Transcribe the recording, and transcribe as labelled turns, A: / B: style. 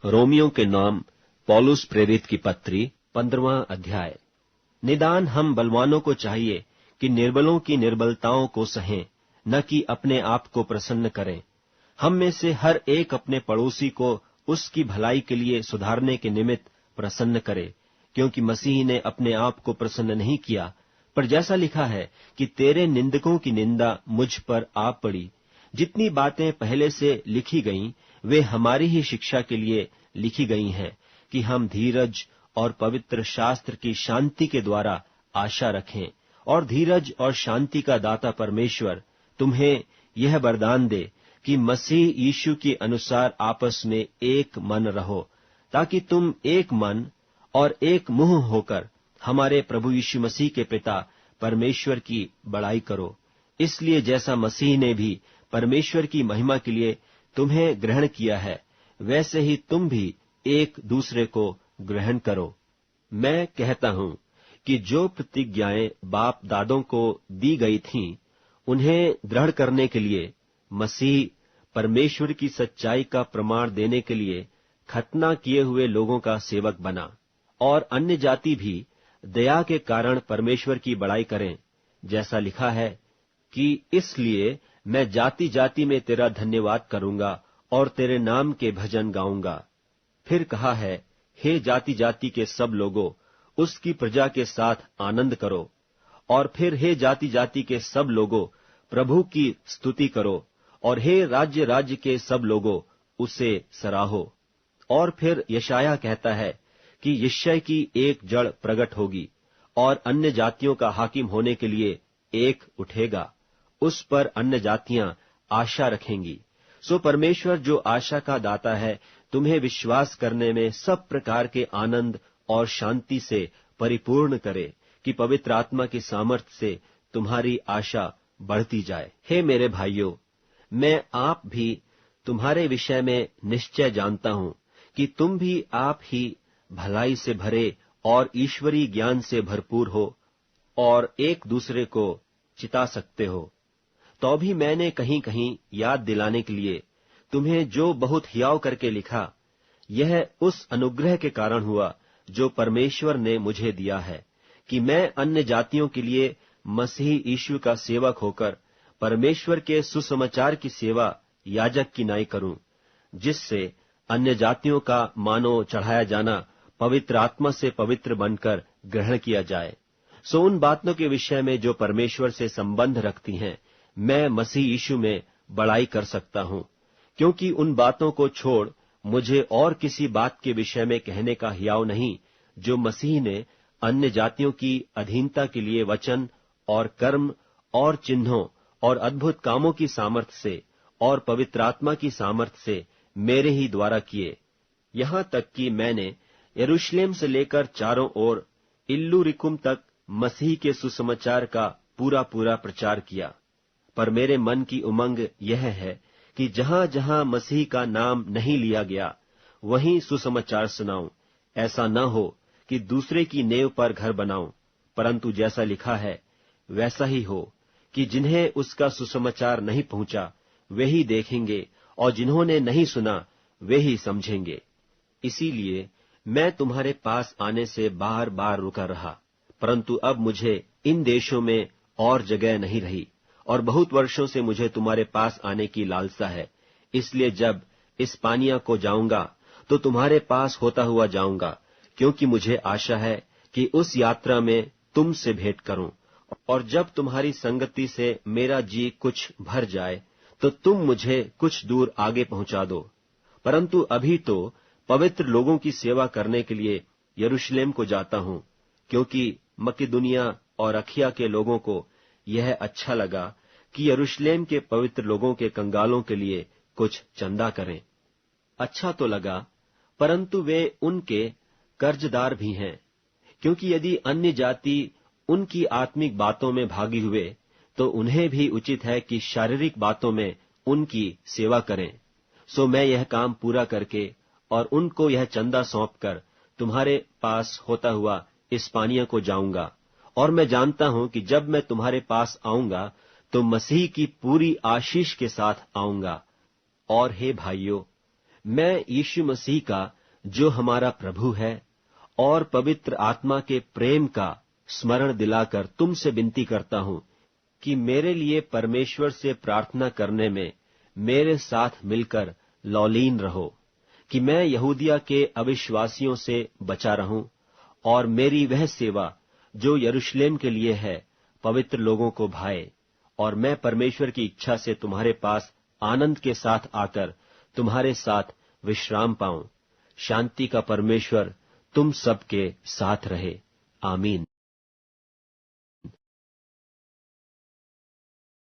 A: रोमियों के नाम पौलुस प्रेरित की पत्री 15वां अध्याय। निदान हम बलवानों को चाहिए कि निर्बलों की निर्बलताओं को सहें, न कि अपने आप को प्रसन्न करें। हम में से हर एक अपने पड़ोसी को उसकी भलाई के लिए सुधारने के निमित्त प्रसन्न करे, क्योंकि मसीह ने अपने आप को प्रसन्न नहीं किया। पर जैसा लिखा है कि तेरे निंदकों की निंदा मुझ पर आ पड़ी। जितनी बातें पहले से लिखी गईं, वे हमारी ही शिक्षा के लिए लिखी गई हैं, कि हम धीरज और पवित्र शास्त्र की शांति के द्वारा आशा रखें। और धीरज और शांति का दाता परमेश्वर तुम्हें यह वरदान दे कि मसीह यीशु के अनुसार आपस में एक मन रहो, ताकि तुम एक मन और एक मुंह होकर हमारे प्रभु यीशु मसीह के पिता परमेश्वर की बड़ाई करो। इसलिए जैसा मसीह ने भी परमेश्वर की महिमा के लिए तुम्हें ग्रहण किया है, वैसे ही तुम भी एक दूसरे को ग्रहण करो। मैं कहता हूं कि जो प्रतिज्ञाएं बाप दादों को दी गई थीं, उन्हें दृढ़ करने के लिए मसीह परमेश्वर की सच्चाई का प्रमाण देने के लिए खतना किए हुए लोगों का सेवक बना, और अन्य जाति भी दया के कारण परमेश्वर की बड़ाई करें। जैसा लिखा है कि इसलिए मैं जाति जाति में तेरा धन्यवाद करूंगा और तेरे नाम के भजन गाऊंगा। फिर कहा है, हे जाति जाति के सब लोगों, उसकी प्रजा के साथ आनंद करो। और फिर हे जाति जाति के सब लोगों, प्रभु की स्तुति करो। और हे राज्य राज्य के सब लोगों, उसे सराहो। और फिर यशायाह कहता है कि यिशै की एक जड़ प्रकट होगी, और अन्य जातियों का हाकिम होने के लिए एक उठेगा। उस पर अन्य जातियां आशा रखेंगी। सो परमेश्वर जो आशा का दाता है, तुम्हें विश्वास करने में सब प्रकार के आनंद और शांति से परिपूर्ण करे, कि पवित्र आत्मा की सामर्थ्य से तुम्हारी आशा बढ़ती जाए। हे मेरे भाइयों, मैं आप भी तुम्हारे विषय में निश्चय जानता हूं कि तुम भी आप ही भलाई से भरे और ईश्वरीय ज्ञान से भरपूर हो, और एक दूसरे को चिता सकते हो। तो भी मैंने कहीं कहीं याद दिलाने के लिए तुम्हें जो बहुत हियाव करके लिखा, यह उस अनुग्रह के कारण हुआ जो परमेश्वर ने मुझे दिया है, कि मैं अन्य जातियों के लिए मसीह यीशु का सेवक होकर परमेश्वर के सुसमाचार की सेवा याजक की नाई करूं, जिससे अन्य जातियों का मानो चढ़ाया जाना पवित्र आत्मा से पवित्र बनकर ग्रहण किया जाए। सो उन बातों के विषय में जो परमेश्वर से संबंध रखती हैं, मैं मसीह यीशु में बड़ाई कर सकता हूं, क्योंकि उन बातों को छोड़ मुझे और किसी बात के विषय में कहने का हियाव नहीं, जो मसीह ने अन्य जातियों की अधीनता के लिए वचन और कर्म और चिन्हों और अद्भुत कामों की सामर्थ्य से और पवित्र आत्मा की सामर्थ्य से मेरे ही द्वारा किए। यहां तक कि मैंने यरूशलेम से लेकर चारों ओर इल्लुरिकुम तक मसीह के सुसमाचार का पूरा पूरा प्रचार किया। पर मेरे मन की उमंग यह है कि जहां जहां मसीह का नाम नहीं लिया गया, वहीं सुसमाचार सुनाऊं। ऐसा न हो कि दूसरे की नेव पर घर बनाऊं, परंतु जैसा लिखा है वैसा ही हो, कि जिन्हें उसका सुसमाचार नहीं पहुंचा वे ही देखेंगे, और जिन्होंने नहीं सुना वे ही समझेंगे। इसीलिए मैं तुम्हारे पास आने से बार बार रुका रहा, परंतु अब मुझे इन देशों में और जगह नहीं रही, और बहुत वर्षों से मुझे तुम्हारे पास आने की लालसा है। इसलिए जब इस्पानिया को जाऊंगा तो तुम्हारे पास होता हुआ जाऊंगा, क्योंकि मुझे आशा है कि उस यात्रा में तुमसे भेंट करूं, और जब तुम्हारी संगति से मेरा जी कुछ भर जाए तो तुम मुझे कुछ दूर आगे पहुंचा दो। परंतु अभी तो पवित्र लोगों की सेवा करने के लिए यरूशलेम को जाता हूं, क्योंकि मकिदुनिया और अखिया के लोगों को यह अच्छा लगा कि यरूशलेम के पवित्र लोगों के कंगालों के लिए कुछ चंदा करें। अच्छा तो लगा, परंतु वे उनके कर्जदार भी हैं, क्योंकि यदि अन्य जाति उनकी आत्मिक बातों में भागी हुए, तो उन्हें भी उचित है कि शारीरिक बातों में उनकी सेवा करें। सो मैं यह काम पूरा करके और उनको यह चंदा सौंपकर तुम्हारे पास होता हुआ इस्पानिया को जाऊंगा। और मैं जानता हूं कि जब मैं तुम्हारे पास आऊंगा तो मसीह की पूरी आशीष के साथ आऊंगा। और हे भाइयों, मैं यीशु मसीह का, जो हमारा प्रभु है, और पवित्र आत्मा के प्रेम का स्मरण दिलाकर तुमसे विनती करता हूं कि मेरे लिए परमेश्वर से प्रार्थना करने में मेरे साथ मिलकर लौलीन रहो, कि मैं यहूदिया के अविश्वासियों से बचा रहूं और मेरी वह सेवा जो यरूशलेम के लिए है पवित्र लोगों को भाए, और मैं परमेश्वर की इच्छा से तुम्हारे पास आनंद के साथ आकर तुम्हारे साथ विश्राम पाऊं। शांति का परमेश्वर तुम सबके साथ रहे। आमीन।